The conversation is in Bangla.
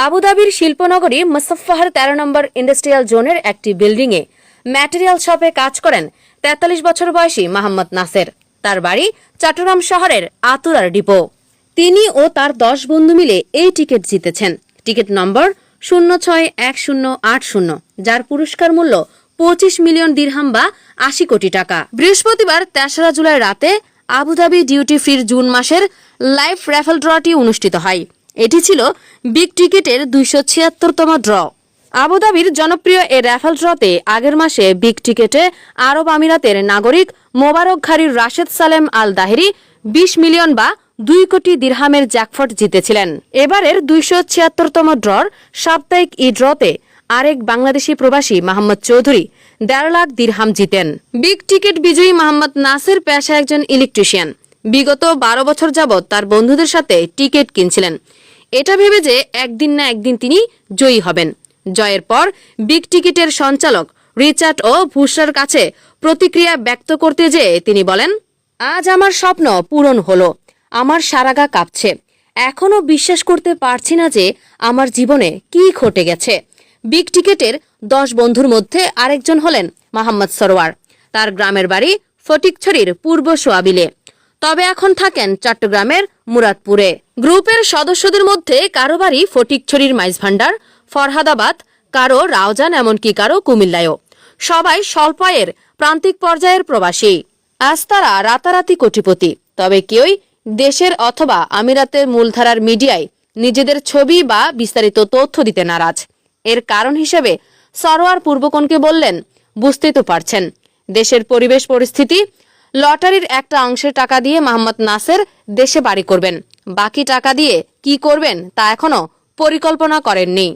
আবুধাবির শিল্পনগরী মুসাফফাহার ১৩ নম্বর ইন্ডাস্ট্রিয়াল জোনের একটি বিল্ডিংয়ে ম্যাটেরিয়াল শপে কাজ করেন ৪৩ বছর বয়সী মোহাম্মদ নাসের। তার বাড়ি চট্টগ্রাম শহরের আতুরার ডিপো। তিনি ও তার ১০ বন্ধু মিলে এই টিকিট জিতেছেন। টিকিট নম্বর 061080, যার পুরস্কার মূল্য ২৫ মিলিয়ন দিরহাম বা ৮০ কোটি টাকা। বৃহস্পতিবার ৩রা জুলাই রাতে আবুধাবি ডিউটি ফ্রির জুন মাসের লাইভ র্যাফেল ড্রটি অনুষ্ঠিত হয়। এটি ছিল বিগ টিকিটের ২৭৬তম ড্র। আবুধাবির জনপ্রিয় এই র্যাফেল ড্রতে আগের মাসে বিগ টিকেটে আরব আমিরাতের নাগরিক মোবারক ঘারির রাশেদ সালেম আল দাহেরি ২০ মিলিয়ন বা ২ কোটি দিরহামের জ্যাকপট জিতেছিলেন। এবারের ২৭৬তম ড্রর সাপ্তাহিক ই ড্রতে আরেক বাংলাদেশি প্রবাসী মোহাম্মদ চৌধুরী ১.৫ লাখ দিরহাম জিতেন। বিগ টিকিট বিজয়ী মোহাম্মদ নাসের পেশায় একজন ইলেকট্রিশিয়ান। বিগত ১২ বছর যাবৎ তার বন্ধুদের সাথে টিকিট কিনছিলেন, এটা ভেবে যে একদিন না একদিন তিনি জয়ী হবেন। জয়ের পর বিগ টিকিটের সঞ্চালক রিচার্ড ও ভুসরার কাছে প্রতিক্রিয়া ব্যক্ত করতে যেয়ে তিনি বলেন, আজ আমার স্বপ্ন পূরণ হলো। আমার সারা গা কাঁপছে। এখনো বিশ্বাস করতে পারছি না যে আমার জীবনে কি ঘটে গেছে। বিগ টিকেটের ১০ বন্ধুর মধ্যে আরেকজন হলেন মোহাম্মদ সরোয়ার। তার গ্রামের বাড়ি ফটিকছড়ির পূর্ব সোয়াবিলে, তবে এখন থাকেন চট্টগ্রামের মুরাদপুরে। গ্রুপের সদস্যদের মধ্যে কারো বাড়ি ফটিকছড়ির মাইজভান্ডার, ফরহাদাবাদ, কারো রাউজান, এমনকি কারো কুমিল্লায়ও। সবাই স্বল্প আয়ের প্রান্তিক পর্যায়ের প্রবাসী। আজ তারা রাতারাতি কোটিপতি, তবে কেউই দেশের অথবা আমিরাতের মূলধারার মিডিয়ায় নিজেদের ছবি বা বিস্তারিত তথ্য দিতে নারাজ। এর কারণ হিসেবে সরোয়ার পূর্বকোণকে বললেন, বুঝতেই তো পারছেন দেশের পরিবেশ পরিস্থিতি। লটারির একটা অংশের টাকা দিয়ে মোহাম্মদ নাসের দেশে বাড়ি করবেন, বাকি টাকা দিয়ে কি করবেন তা এখনো পরিকল্পনা করেননি।